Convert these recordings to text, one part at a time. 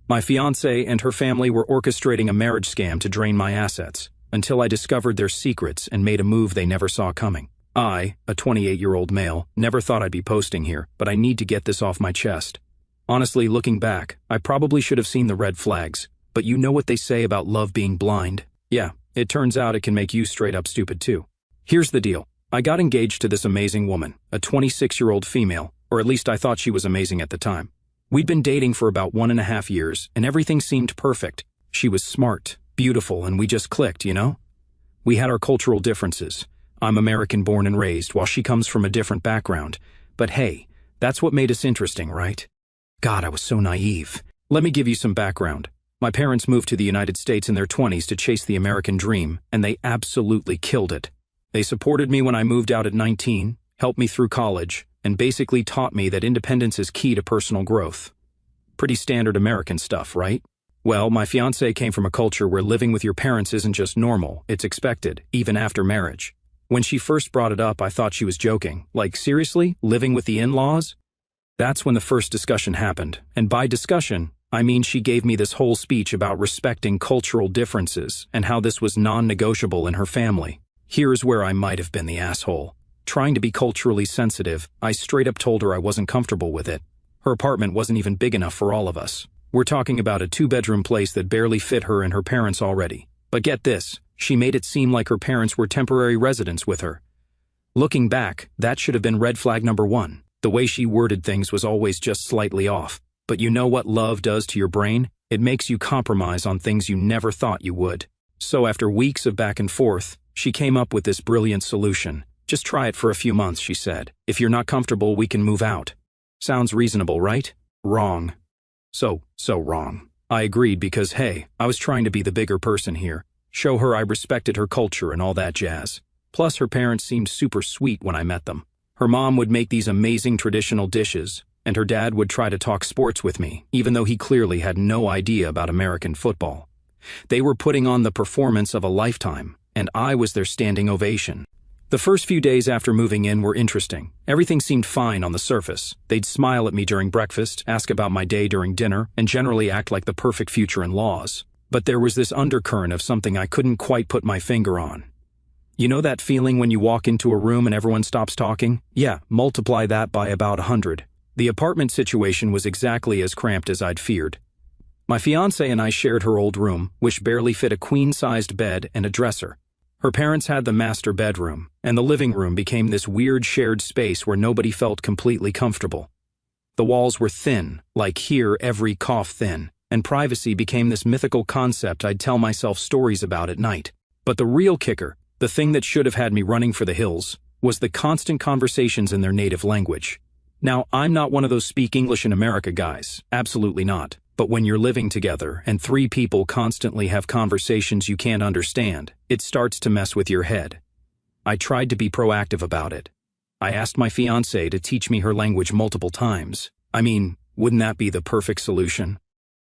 My fiancée and her family were orchestrating a marriage scam to drain my assets, until I discovered their secrets and made a move they never saw coming. I, a 28-year-old male, never thought I'd be posting here, but I need to get this off my chest. Honestly, looking back, I probably should have seen the red flags, but you know what they say about love being blind? Yeah, it turns out it can make you straight up stupid too. Here's the deal. I got engaged to this amazing woman, a 26-year-old female, or at least I thought she was amazing at the time. We'd been dating for about 1.5 years, and everything seemed perfect. She was smart, beautiful, and we just clicked, you know? We had our cultural differences. I'm American born and raised, while she comes from a different background. But hey, that's what made us interesting, right? God, I was so naive. Let me give you some background. My parents moved to the United States in their 20s to chase the American dream, and they absolutely killed it. They supported me when I moved out at 19, helped me through college, and basically taught me that independence is key to personal growth. Pretty standard American stuff, right? Well, my fiancée came from a culture where living with your parents isn't just normal, it's expected, even after marriage. When she first brought it up, I thought she was joking. Like, seriously? Living with the in-laws? That's when the first discussion happened, and by discussion, I mean she gave me this whole speech about respecting cultural differences and how this was non-negotiable in her family. Here's where I might have been the asshole. Trying to be culturally sensitive, I straight up told her I wasn't comfortable with it. Her apartment wasn't even big enough for all of us. We're talking about a 2-bedroom place that barely fit her and her parents already. But get this, she made it seem like her parents were temporary residents with her. Looking back, that should have been red flag number 1. The way she worded things was always just slightly off. But you know what love does to your brain? It makes you compromise on things you never thought you would. So after weeks of back and forth, she came up with this brilliant solution. Just try it for a few months, she said. If you're not comfortable, we can move out. Sounds reasonable, right? Wrong. So wrong. I agreed because, hey, I was trying to be the bigger person here. Show her I respected her culture and all that jazz. Plus, her parents seemed super sweet when I met them. Her mom would make these amazing traditional dishes, and her dad would try to talk sports with me, even though he clearly had no idea about American football. They were putting on the performance of a lifetime, and I was their standing ovation. The first few days after moving in were interesting. Everything seemed fine on the surface. They'd smile at me during breakfast, ask about my day during dinner, and generally act like the perfect future-in-laws. But there was this undercurrent of something I couldn't quite put my finger on. You know that feeling when you walk into a room and everyone stops talking? Yeah, multiply that by about 100. The apartment situation was exactly as cramped as I'd feared. My fiancée and I shared her old room, which barely fit a queen-sized bed and a dresser. Her parents had the master bedroom, and the living room became this weird shared space where nobody felt completely comfortable. The walls were thin, like here every cough thin, and privacy became this mythical concept I'd tell myself stories about at night. But the real kicker, the thing that should have had me running for the hills, was the constant conversations in their native language. Now, I'm not one of those speak English in America guys, absolutely not. But when you're living together and 3 people constantly have conversations you can't understand, it starts to mess with your head. I tried to be proactive about it. I asked my fiancée to teach me her language multiple times. I mean, wouldn't that be the perfect solution?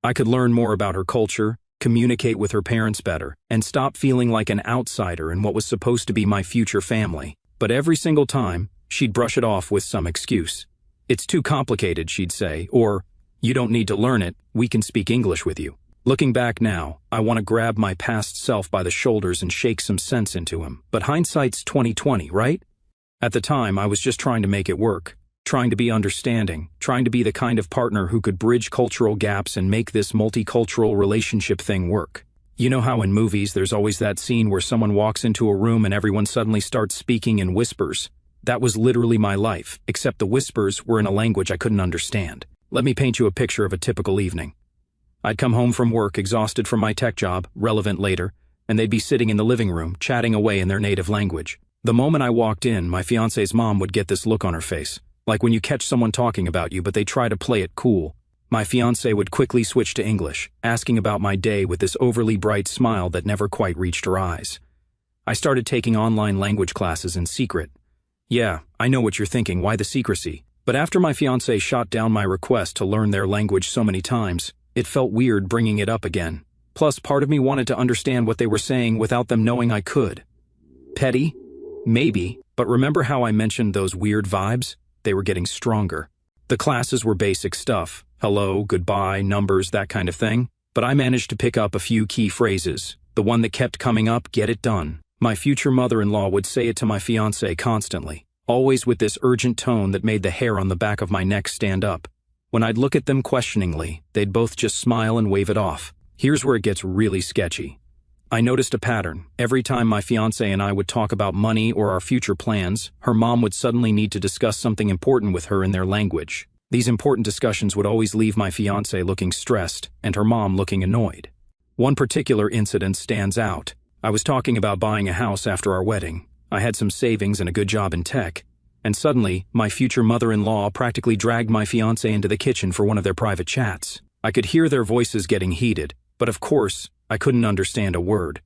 I could learn more about her culture, communicate with her parents better, and stop feeling like an outsider in what was supposed to be my future family. But every single time, she'd brush it off with some excuse. It's too complicated, she'd say, or, you don't need to learn it, we can speak English with you. Looking back now, I want to grab my past self by the shoulders and shake some sense into him. But hindsight's 20/20, right? At the time, I was just trying to make it work. Trying to be understanding, trying to be the kind of partner who could bridge cultural gaps and make this multicultural relationship thing work. You know how in movies there's always that scene where someone walks into a room and everyone suddenly starts speaking in whispers? That was literally my life, except the whispers were in a language I couldn't understand. Let me paint you a picture of a typical evening. I'd come home from work exhausted from my tech job, relevant later, and they'd be sitting in the living room, chatting away in their native language. The moment I walked in, my fiancé's mom would get this look on her face, like when you catch someone talking about you but they try to play it cool. My fiancée would quickly switch to English, asking about my day with this overly bright smile that never quite reached her eyes. I started taking online language classes in secret. Yeah, I know what you're thinking, why the secrecy? But after my fiancé shot down my request to learn their language so many times, it felt weird bringing it up again. Plus, part of me wanted to understand what they were saying without them knowing I could. Petty? Maybe, but remember how I mentioned those weird vibes? They were getting stronger. The classes were basic stuff, hello, goodbye, numbers, that kind of thing. But I managed to pick up a few key phrases. The one that kept coming up, get it done. My future mother-in-law would say it to my fiancé constantly, always with this urgent tone that made the hair on the back of my neck stand up. When I'd look at them questioningly, they'd both just smile and wave it off. Here's where it gets really sketchy. I noticed a pattern. Every time my fiancé and I would talk about money or our future plans, her mom would suddenly need to discuss something important with her in their language. These important discussions would always leave my fiancé looking stressed and her mom looking annoyed. One particular incident stands out. I was talking about buying a house after our wedding. I had some savings and a good job in tech. And suddenly, my future mother-in-law practically dragged my fiancé into the kitchen for one of their private chats. I could hear their voices getting heated, but of course, I couldn't understand a word.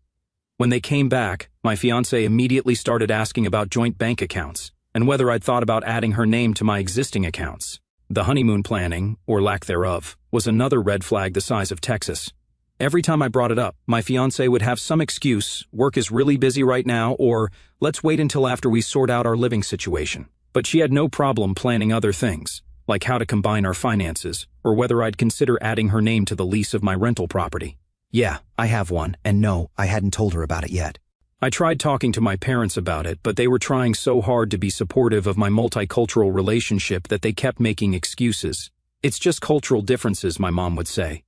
When they came back, my fiancé immediately started asking about joint bank accounts and whether I'd thought about adding her name to my existing accounts. The honeymoon planning, or lack thereof, was another red flag the size of Texas. Every time I brought it up, my fiancé would have some excuse, work is really busy right now, or let's wait until after we sort out our living situation. But she had no problem planning other things, like how to combine our finances, or whether I'd consider adding her name to the lease of my rental property. Yeah, I have one, and no, I hadn't told her about it yet. I tried talking to my parents about it, but they were trying so hard to be supportive of my multicultural relationship that they kept making excuses. It's just cultural differences, my mom would say.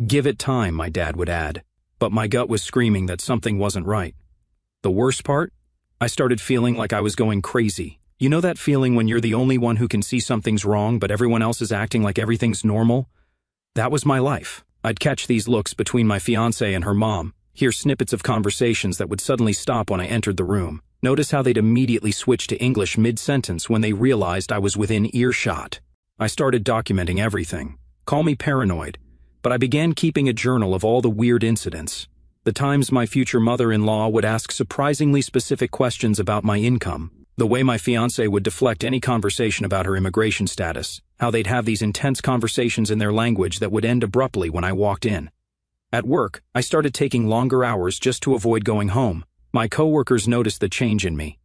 Give it time, my dad would add. But my gut was screaming that something wasn't right. The worst part? I started feeling like I was going crazy. You know that feeling when you're the only one who can see something's wrong, but everyone else is acting like everything's normal? That was my life. I'd catch these looks between my fiancé and her mom, hear snippets of conversations that would suddenly stop when I entered the room. Notice how they'd immediately switch to English mid-sentence when they realized I was within earshot. I started documenting everything. Call me paranoid, but I began keeping a journal of all the weird incidents. The times my future mother-in-law would ask surprisingly specific questions about my income, the way my fiancé would deflect any conversation about her immigration status, how they'd have these intense conversations in their language that would end abruptly when I walked in. At work, I started taking longer hours just to avoid going home. My coworkers noticed the change in me.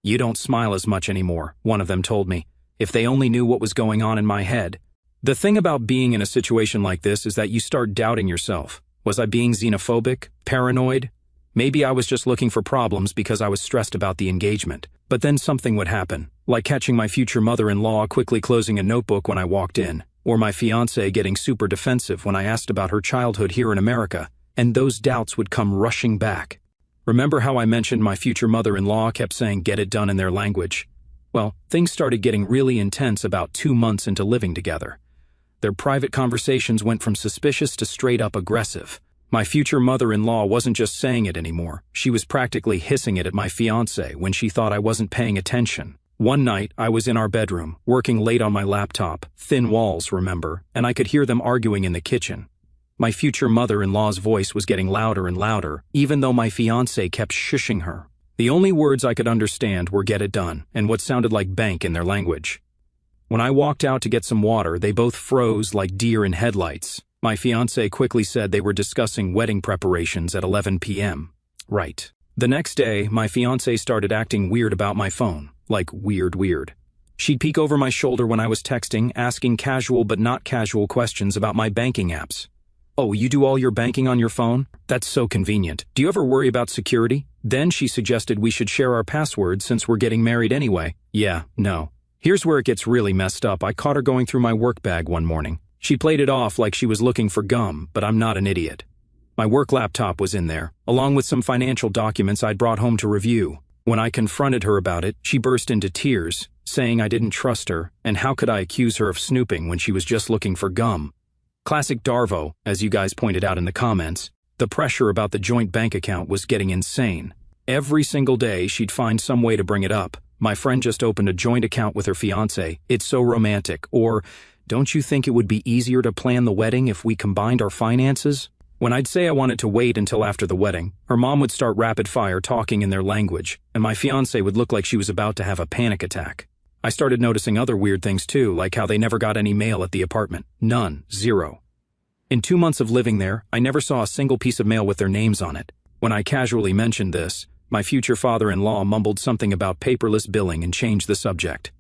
"You don't smile as much anymore," one of them told me. If they only knew what was going on in my head. The thing about being in a situation like this is that you start doubting yourself. Was I being xenophobic? Paranoid? Maybe I was just looking for problems because I was stressed about the engagement. But then something would happen, like catching my future mother-in-law quickly closing a notebook when I walked in, or my fiancé getting super defensive when I asked about her childhood here in America, and those doubts would come rushing back. Remember how I mentioned my future mother-in-law kept saying get it done in their language? Well, things started getting really intense about 2 months into living together. Their private conversations went from suspicious to straight-up aggressive. My future mother-in-law wasn't just saying it anymore. She was practically hissing it at my fiancé when she thought I wasn't paying attention. One night, I was in our bedroom, working late on my laptop, thin walls, remember, and I could hear them arguing in the kitchen. My future mother-in-law's voice was getting louder and louder, even though my fiancé kept shushing her. The only words I could understand were get it done, and what sounded like bank in their language. When I walked out to get some water, they both froze like deer in headlights. My fiancé quickly said they were discussing wedding preparations at 11 p.m. Right. The next day, my fiancé started acting weird about my phone. Like weird. She'd peek over my shoulder when I was texting, asking casual but not casual questions about my banking apps. "Oh, you do all your banking on your phone? That's so convenient. Do you ever worry about security?" Then she suggested we should share our passwords since we're getting married anyway. Yeah, no. Here's where it gets really messed up. I caught her going through my work bag one morning. She played it off like she was looking for gum, but I'm not an idiot. My work laptop was in there, along with some financial documents I'd brought home to review. When I confronted her about it, she burst into tears, saying I didn't trust her, and how could I accuse her of snooping when she was just looking for gum? Classic Darvo, as you guys pointed out in the comments. The pressure about the joint bank account was getting insane. Every single day, she'd find some way to bring it up. My friend just opened a joint account with her fiancé. It's so romantic. Or, don't you think it would be easier to plan the wedding if we combined our finances? When I'd say I wanted to wait until after the wedding, her mom would start rapid-fire talking in their language, and my fiancé would look like she was about to have a panic attack. I started noticing other weird things too, like how they never got any mail at the apartment. None. Zero. In 2 months of living there, I never saw a single piece of mail with their names on it. When I casually mentioned this, my future father-in-law mumbled something about paperless billing and changed the subject.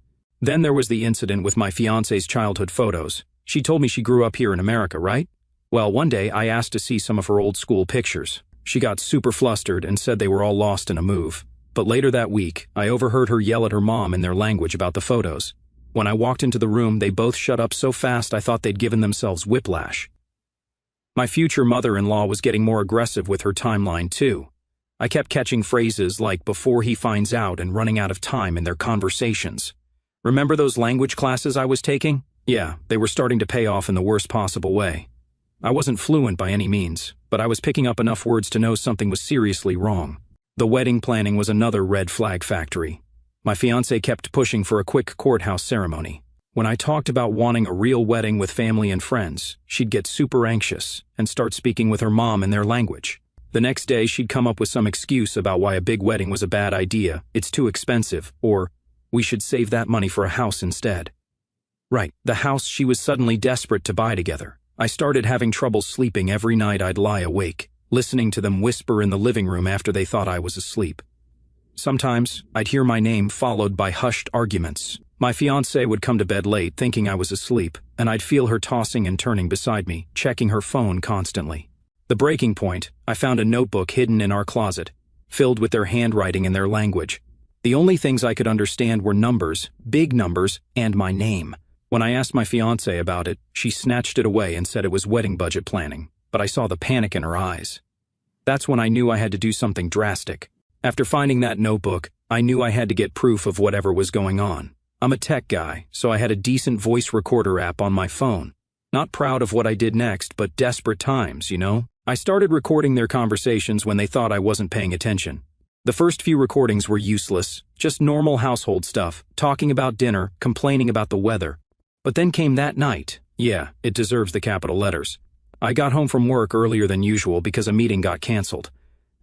Then there was the incident with my fiancée's childhood photos. She told me she grew up here in America, right? Well, one day I asked to see some of her old school pictures. She got super flustered and said they were all lost in a move. But later that week, I overheard her yell at her mom in their language about the photos. When I walked into the room, they both shut up so fast I thought they'd given themselves whiplash. My future mother-in-law was getting more aggressive with her timeline too. I kept catching phrases like "before he finds out" and "running out of time" in their conversations. Remember those language classes I was taking? Yeah, they were starting to pay off in the worst possible way. I wasn't fluent by any means, but I was picking up enough words to know something was seriously wrong. The wedding planning was another red flag factory. My fiancé kept pushing for a quick courthouse ceremony. When I talked about wanting a real wedding with family and friends, she'd get super anxious and start speaking with her mom in their language. The next day, she'd come up with some excuse about why a big wedding was a bad idea, it's too expensive, or we should save that money for a house instead. Right, the house she was suddenly desperate to buy together. I started having trouble sleeping every night. I'd lie awake, listening to them whisper in the living room after they thought I was asleep. Sometimes, I'd hear my name followed by hushed arguments. My fiancée would come to bed late thinking I was asleep, and I'd feel her tossing and turning beside me, checking her phone constantly. The breaking point, I found a notebook hidden in our closet, filled with their handwriting and their language. The only things I could understand were numbers, big numbers, and my name. When I asked my fiancée about it, she snatched it away and said it was wedding budget planning, but I saw the panic in her eyes. That's when I knew I had to do something drastic. After finding that notebook, I knew I had to get proof of whatever was going on. I'm a tech guy, so I had a decent voice recorder app on my phone. Not proud of what I did next, but desperate times, you know? I started recording their conversations when they thought I wasn't paying attention. The first few recordings were useless, just normal household stuff, talking about dinner, complaining about the weather. But then came that night. Yeah, it deserves the capital letters. I got home from work earlier than usual because a meeting got canceled.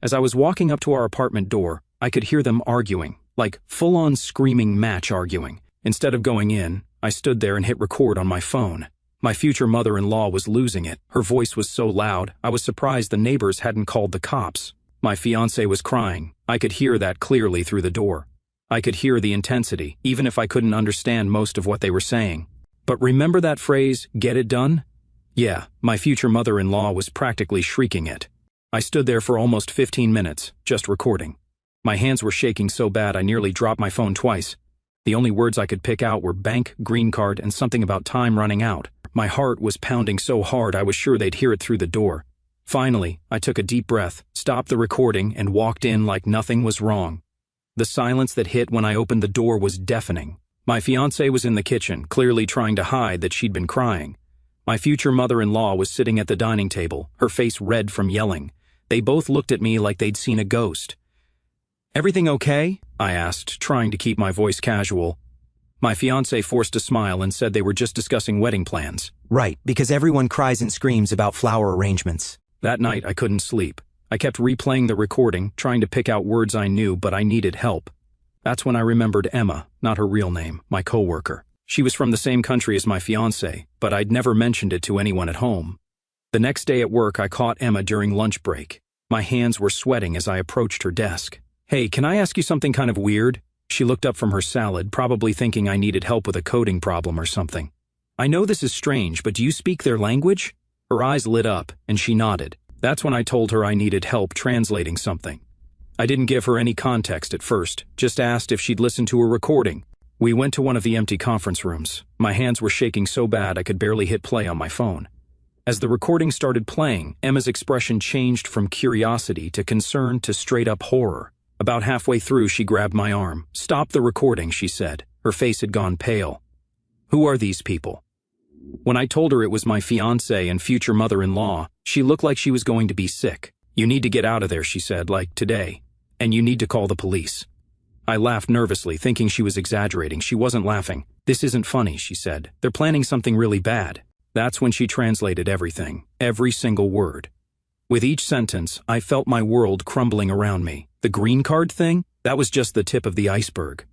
As I was walking up to our apartment door, I could hear them arguing, like full-on screaming match arguing. Instead of going in, I stood there and hit record on my phone. My future mother-in-law was losing it. Her voice was so loud, I was surprised the neighbors hadn't called the cops. My fiancé was crying. I could hear that clearly through the door. I could hear the intensity, even if I couldn't understand most of what they were saying. But remember that phrase, "get it done"? Yeah, my future mother-in-law was practically shrieking it. I stood there for almost 15 minutes, just recording. My hands were shaking so bad I nearly dropped my phone twice. The only words I could pick out were bank, green card, and something about time running out. My heart was pounding so hard I was sure they'd hear it through the door. Finally, I took a deep breath, stopped the recording, and walked in like nothing was wrong. The silence that hit when I opened the door was deafening. My fiancée was in the kitchen, clearly trying to hide that she'd been crying. My future mother-in-law was sitting at the dining table, her face red from yelling. They both looked at me like they'd seen a ghost. "Everything okay?" I asked, trying to keep my voice casual. My fiancé forced a smile and said they were just discussing wedding plans. Right, because everyone cries and screams about flower arrangements. That night, I couldn't sleep. I kept replaying the recording, trying to pick out words I knew, but I needed help. That's when I remembered Emma, not her real name, my coworker. She was from the same country as my fiancé, but I'd never mentioned it to anyone at home. The next day at work, I caught Emma during lunch break. My hands were sweating as I approached her desk. "Hey, can I ask you something kind of weird?" She looked up from her salad, probably thinking I needed help with a coding problem or something. "I know this is strange, but do you speak their language?" Her eyes lit up, and she nodded. That's when I told her I needed help translating something. I didn't give her any context at first, just asked if she'd listened to a recording. We went to one of the empty conference rooms. My hands were shaking so bad I could barely hit play on my phone. As the recording started playing, Emma's expression changed from curiosity to concern to straight-up horror. About halfway through, she grabbed my arm. "Stop the recording," she said. Her face had gone pale. "Who are these people?" When I told her it was my fiancé and future mother-in-law, she looked like she was going to be sick. "You need to get out of there," she said, like today. "And you need to call the police." I laughed nervously, thinking she was exaggerating. She wasn't laughing. "This isn't funny," she said. "They're planning something really bad." That's when she translated everything, every single word. With each sentence, I felt my world crumbling around me. The green card thing? That was just the tip of the iceberg.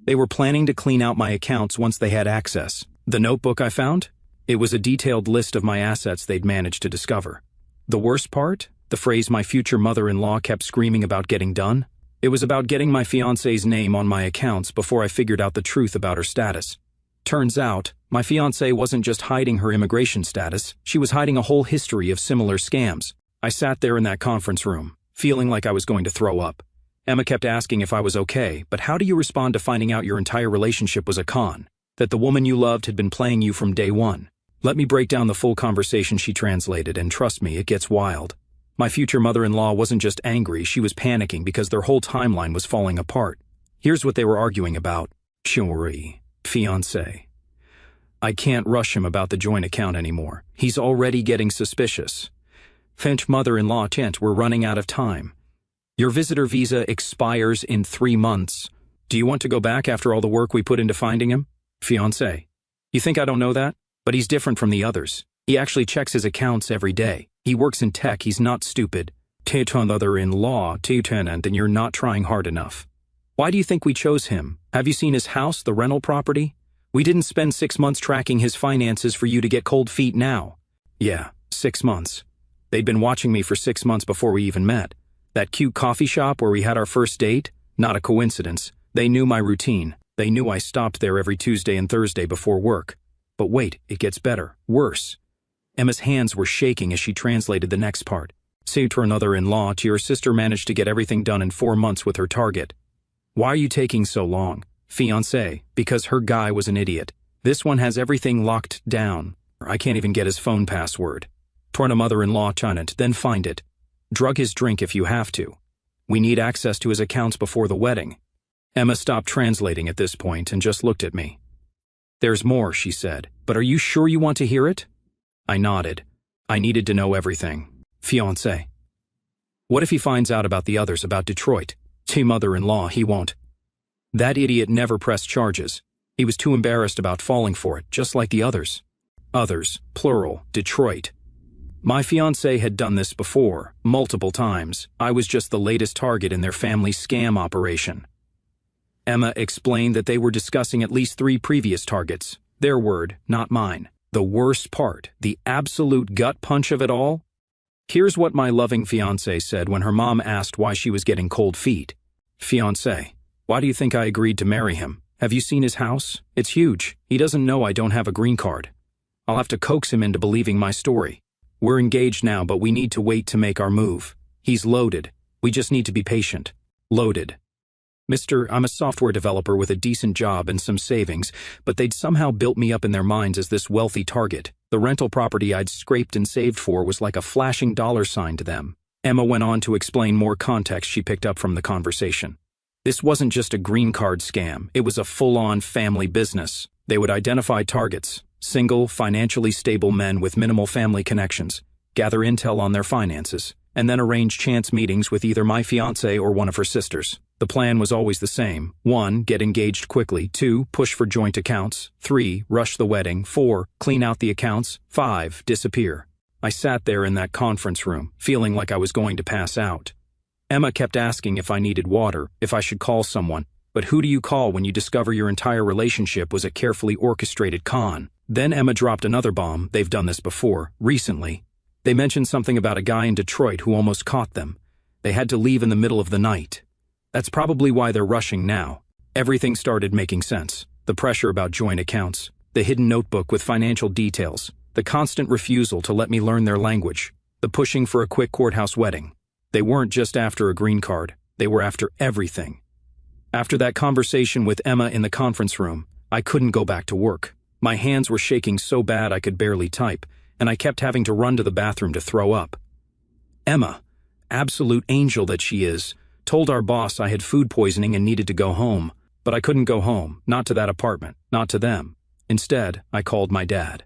They were planning to clean out my accounts once they had access. The notebook I found? It was a detailed list of my assets they'd managed to discover. The worst part? The phrase my future mother-in-law kept screaming about getting done? It was about getting my fiancée's name on my accounts before I figured out the truth about her status. Turns out, my fiancée wasn't just hiding her immigration status, she was hiding a whole history of similar scams. I sat there in that conference room, feeling like I was going to throw up. Emma kept asking if I was okay, but how do you respond to finding out your entire relationship was a con? That the woman you loved had been playing you from day one? Let me break down the full conversation she translated, and trust me, it gets wild. My future mother-in-law wasn't just angry, she was panicking because their whole timeline was falling apart. Here's what they were arguing about. Chiori, fiancé. I can't rush him about the joint account anymore. He's already getting suspicious. Finch mother-in-law tent, we're running out of time. Your visitor visa expires in 3 months. Do you want to go back after all the work we put into finding him? Fiancé. You think I don't know that? But he's different from the others. He actually checks his accounts every day. He works in tech, he's not stupid. Mother-in-law, tenant, and you're not trying hard enough. Why do you think we chose him? Have you seen his house, the rental property? We didn't spend 6 months tracking his finances for you to get cold feet now. Yeah, 6 months. They'd been watching me for 6 months before we even met. That cute coffee shop where we had our first date? Not a coincidence. They knew my routine. They knew I stopped there every Tuesday and Thursday before work. But wait, it gets better, worse. Emma's hands were shaking as she translated the next part. Say to her mother-in-law, to your sister managed to get everything done in 4 months with her target. Why are you taking so long? Fiancé, because her guy was an idiot. This one has everything locked down. I can't even get his phone password. Torn a mother-in-law tenant, then find it. Drug his drink if you have to. We need access to his accounts before the wedding. Emma stopped translating at this point and just looked at me. There's more, she said, but are you sure you want to hear it? I nodded. I needed to know everything. Fiancé. What if he finds out about the others, about Detroit? To mother-in-law, he won't. That idiot never pressed charges. He was too embarrassed about falling for it, just like the others. Others, plural, Detroit. My fiancé had done this before, multiple times. I was just the latest target in their family scam operation. Emma explained that they were discussing at least 3 previous targets. Their word, not mine. The worst part, the absolute gut punch of it all? Here's what my loving fiancé said when her mom asked why she was getting cold feet. Fiancé, why do you think I agreed to marry him? Have you seen his house? It's huge. He doesn't know I don't have a green card. I'll have to coax him into believing my story. We're engaged now, but we need to wait to make our move. He's loaded. We just need to be patient. Loaded. Mister, I'm a software developer with a decent job and some savings, but they'd somehow built me up in their minds as this wealthy target. The rental property I'd scraped and saved for was like a flashing dollar sign to them. Emma went on to explain more context she picked up from the conversation. This wasn't just a green card scam, it was a full-on family business. They would identify targets, single, financially stable men with minimal family connections, gather intel on their finances, and then arrange chance meetings with either my fiancée or one of her sisters. The plan was always the same. 1. Get engaged quickly. 2. Push for joint accounts. 3. Rush the wedding. 4. Clean out the accounts. 5. Disappear. I sat there in that conference room, feeling like I was going to pass out. Emma kept asking if I needed water, if I should call someone, but who do you call when you discover your entire relationship was a carefully orchestrated con? Then Emma dropped another bomb. They've done this before, recently. They mentioned something about a guy in Detroit who almost caught them. They had to leave in the middle of the night. That's probably why they're rushing now. Everything started making sense. The pressure about joint accounts, the hidden notebook with financial details, the constant refusal to let me learn their language, the pushing for a quick courthouse wedding. They weren't just after a green card, they were after everything. After that conversation with Emma in the conference room, I couldn't go back to work. My hands were shaking so bad I could barely type, and I kept having to run to the bathroom to throw up. Emma, absolute angel that she is, told our boss I had food poisoning and needed to go home, but I couldn't go home, not to that apartment, not to them. Instead, I called my dad.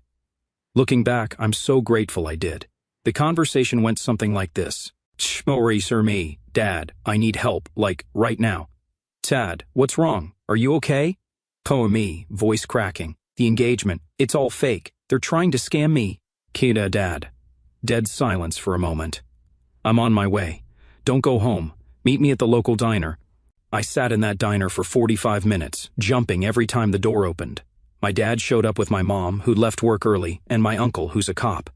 Looking back, I'm so grateful I did. The conversation went something like this. Sorry, sir, me, Dad, I need help, like, right now. Dad, what's wrong? Are you okay? Oh, me, voice cracking. The engagement, it's all fake. They're trying to scam me. Kida, Dad. Dead silence for a moment. I'm on my way. Don't go home. Meet me at the local diner. I sat in that diner for 45 minutes, jumping every time the door opened. My dad showed up with my mom, who'd left work early, and my uncle, who's a cop.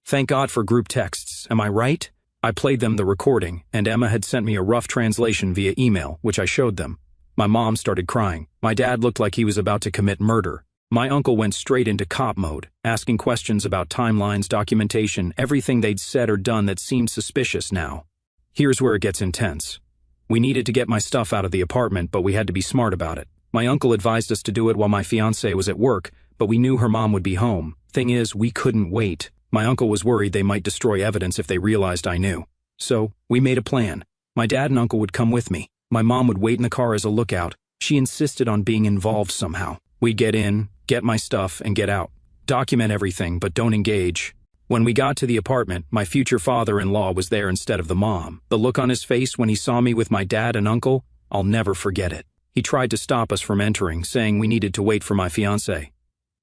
Thank God for group texts, am I right? I played them the recording, and Emma had sent me a rough translation via email, which I showed them. My mom started crying. My dad looked like he was about to commit murder. My uncle went straight into cop mode, asking questions about timelines, documentation, everything they'd said or done that seemed suspicious now. Here's where it gets intense. We needed to get my stuff out of the apartment, but we had to be smart about it. My uncle advised us to do it while my fiancée was at work, but we knew her mom would be home. Thing is, we couldn't wait. My uncle was worried they might destroy evidence if they realized I knew. So, we made a plan. My dad and uncle would come with me. My mom would wait in the car as a lookout. She insisted on being involved somehow. We'd get in, get my stuff, and get out. Document everything, but don't engage. When we got to the apartment, my future father-in-law was there instead of the mom. The look on his face when he saw me with my dad and uncle, I'll never forget it. He tried to stop us from entering, saying we needed to wait for my fiancée.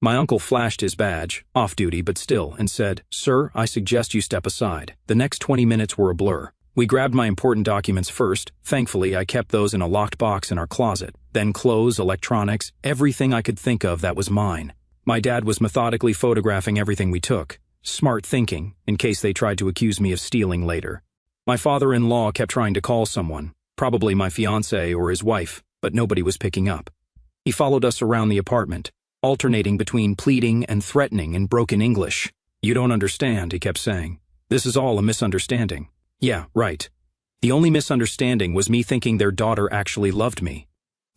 My uncle flashed his badge, off-duty but still, and said, "Sir, I suggest you step aside." The next 20 minutes were a blur. We grabbed my important documents first. Thankfully, I kept those in a locked box in our closet. Then clothes, electronics, everything I could think of that was mine. My dad was methodically photographing everything we took. Smart thinking, in case they tried to accuse me of stealing later. My father-in-law kept trying to call someone, probably my fiancée or his wife, but nobody was picking up. He followed us around the apartment, alternating between pleading and threatening in broken English. "You don't understand," he kept saying. "This is all a misunderstanding." Yeah, right. The only misunderstanding was me thinking their daughter actually loved me.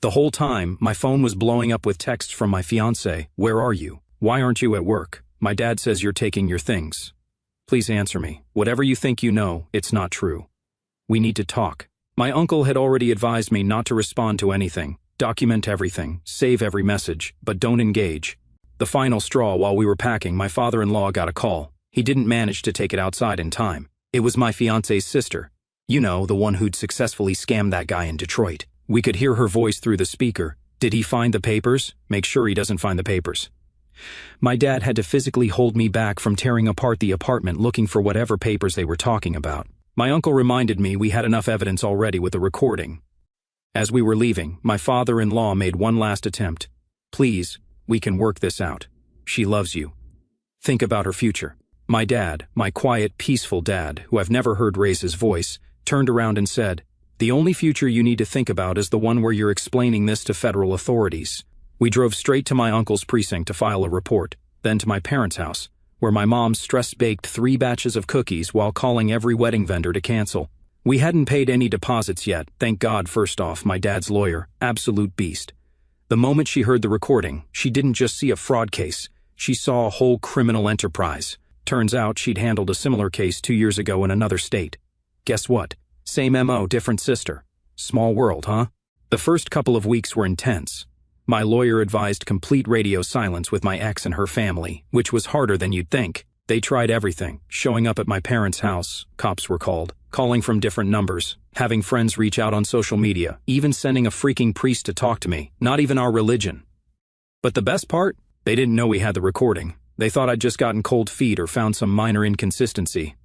The whole time, my phone was blowing up with texts from my fiancée. "Where are you? Why aren't you at work? My dad says you're taking your things. Please answer me. Whatever you think you know, it's not true. We need to talk." My uncle had already advised me not to respond to anything. Document everything, save every message, but don't engage. The final straw, while we were packing, my father-in-law got a call. He didn't manage to take it outside in time. It was my fiancée's sister. You know, the one who'd successfully scammed that guy in Detroit. We could hear her voice through the speaker. "Did he find the papers? Make sure he doesn't find the papers." My dad had to physically hold me back from tearing apart the apartment looking for whatever papers they were talking about. My uncle reminded me we had enough evidence already with the recording. As we were leaving, my father-in-law made one last attempt. "Please, we can work this out. She loves you. Think about her future." My dad, my quiet, peaceful dad, who I've never heard raise his voice, turned around and said, "The only future you need to think about is the one where you're explaining this to federal authorities." We drove straight to my uncle's precinct to file a report, then to my parents' house, where my mom stress-baked 3 batches of cookies while calling every wedding vendor to cancel. We hadn't paid any deposits yet, thank God. First off, my dad's lawyer, absolute beast. The moment she heard the recording, she didn't just see a fraud case, she saw a whole criminal enterprise. Turns out she'd handled a similar case 2 years ago in another state. Guess what? Same MO, different sister. Small world, huh? The first couple of weeks were intense. My lawyer advised complete radio silence with my ex and her family, which was harder than you'd think. They tried everything, showing up at my parents' house, cops were called, calling from different numbers, having friends reach out on social media, even sending a freaking priest to talk to me, not even our religion. But the best part? They didn't know we had the recording. They thought I'd just gotten cold feet or found some minor inconsistency.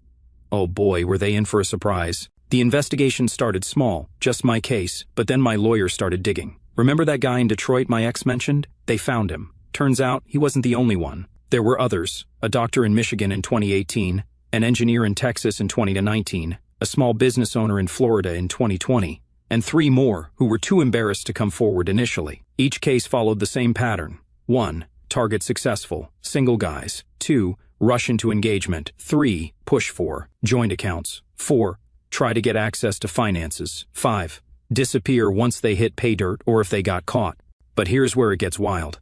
Oh boy, were they in for a surprise. The investigation started small, just my case, but then my lawyer started digging. Remember that guy in Detroit my ex mentioned? They found him. Turns out he wasn't the only one. There were others, a doctor in Michigan in 2018, an engineer in Texas in 2019, a small business owner in Florida in 2020, and 3 more who were too embarrassed to come forward initially. Each case followed the same pattern. 1. Target successful, single guys. 2. Rush into engagement. 3. Push for, joint accounts. 4. Try to get access to finances. 5. Disappear once they hit pay dirt or if they got caught. But here's where it gets wild.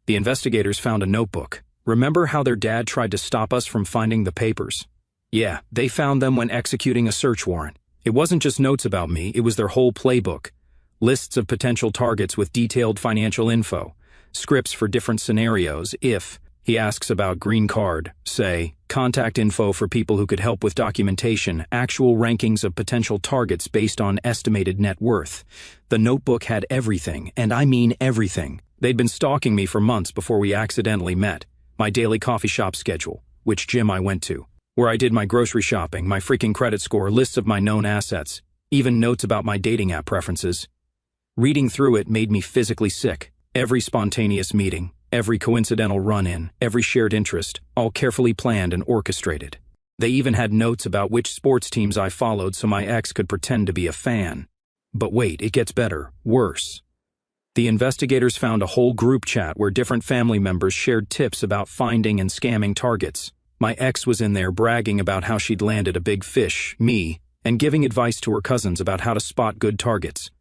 The investigators found a notebook. Remember how their dad tried to stop us from finding the papers? Yeah, they found them when executing a search warrant. It wasn't just notes about me, it was their whole playbook. Lists of potential targets with detailed financial info. Scripts for different scenarios if he asks about green card, say, contact info for people who could help with documentation, actual rankings of potential targets based on estimated net worth. The notebook had everything, and I mean everything. They'd been stalking me for months before we accidentally met. My daily coffee shop schedule, which gym I went to, where I did my grocery shopping, my freaking credit score, lists of my known assets, even notes about my dating app preferences. Reading through it made me physically sick. Every spontaneous meeting, every coincidental run-in, every shared interest, all carefully planned and orchestrated. They even had notes about which sports teams I followed so my ex could pretend to be a fan. But wait, it gets better, worse. The investigators found a whole group chat where different family members shared tips about finding and scamming targets. My ex was in there bragging about how she'd landed a big fish, me, and giving advice to her cousins about how to spot good targets.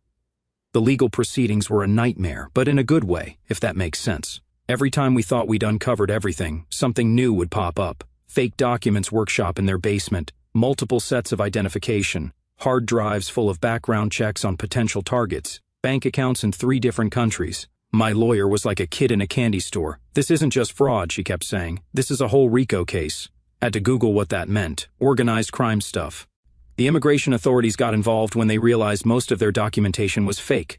The legal proceedings were a nightmare, but in a good way, if that makes sense. Every time we thought we'd uncovered everything, something new would pop up. Fake documents workshop in their basement, multiple sets of identification, hard drives full of background checks on potential targets, bank accounts in 3 different countries. My lawyer was like a kid in a candy store. This isn't just fraud, she kept saying. This is a whole RICO case. Had to Google what that meant. Organized crime stuff. The immigration authorities got involved when they realized most of their documentation was fake.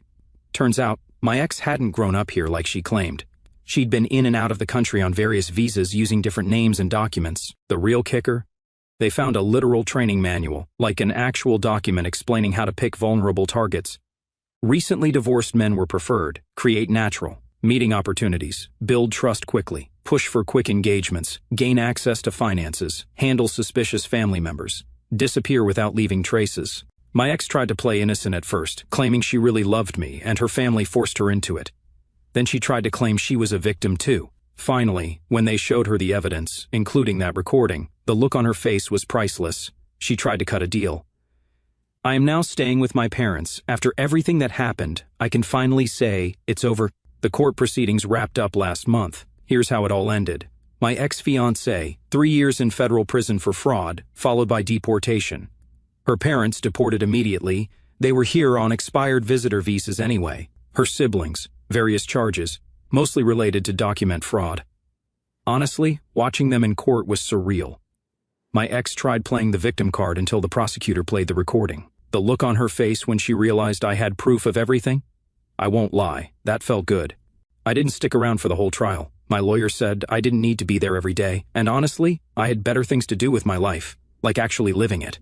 Turns out, my ex hadn't grown up here like she claimed. She'd been in and out of the country on various visas using different names and documents. The real kicker? They found a literal training manual, like an actual document explaining how to pick vulnerable targets. Recently divorced men were preferred, create natural, meeting opportunities, build trust quickly, push for quick engagements, gain access to finances, handle suspicious family members, disappear without leaving traces. My ex tried to play innocent at first, claiming she really loved me and her family forced her into it. Then she tried to claim she was a victim too. Finally, when they showed her the evidence, including that recording, the look on her face was priceless. She tried to cut a deal. I am now staying with my parents. After everything that happened, I can finally say, it's over. The court proceedings wrapped up last month. Here's how it all ended. My ex-fiancée, 3 years in federal prison for fraud, followed by deportation. Her parents deported immediately. They were here on expired visitor visas anyway. Her siblings, various charges, mostly related to document fraud. Honestly, watching them in court was surreal. My ex tried playing the victim card until the prosecutor played the recording. The look on her face when she realized I had proof of everything? I won't lie, that felt good. I didn't stick around for the whole trial. My lawyer said I didn't need to be there every day, and honestly, I had better things to do with my life, like actually living it.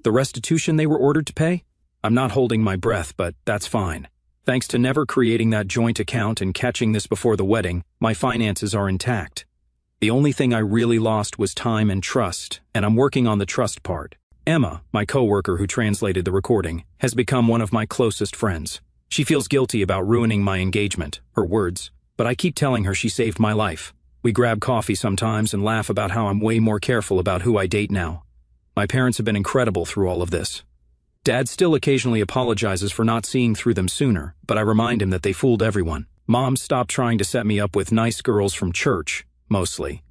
The restitution they were ordered to pay? I'm not holding my breath, but that's fine. Thanks to never creating that joint account and catching this before the wedding, my finances are intact. The only thing I really lost was time and trust, and I'm working on the trust part. Emma, my coworker who translated the recording, has become one of my closest friends. She feels guilty about ruining my engagement, her words, but I keep telling her she saved my life. We grab coffee sometimes and laugh about how I'm way more careful about who I date now. My parents have been incredible through all of this. Dad still occasionally apologizes for not seeing through them sooner, but I remind him that they fooled everyone. Mom stopped trying to set me up with nice girls from church, mostly.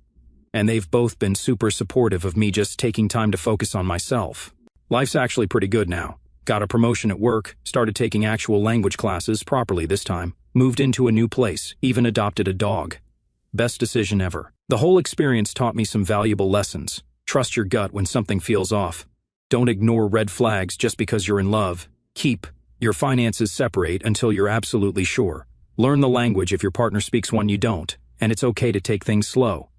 And they've both been super supportive of me just taking time to focus on myself. Life's actually pretty good now. Got a promotion at work, started taking actual language classes properly this time, moved into a new place, even adopted a dog. Best decision ever. The whole experience taught me some valuable lessons. Trust your gut when something feels off. Don't ignore red flags just because you're in love. Keep your finances separate until you're absolutely sure. Learn the language if your partner speaks one you don't, and it's okay to take things slow.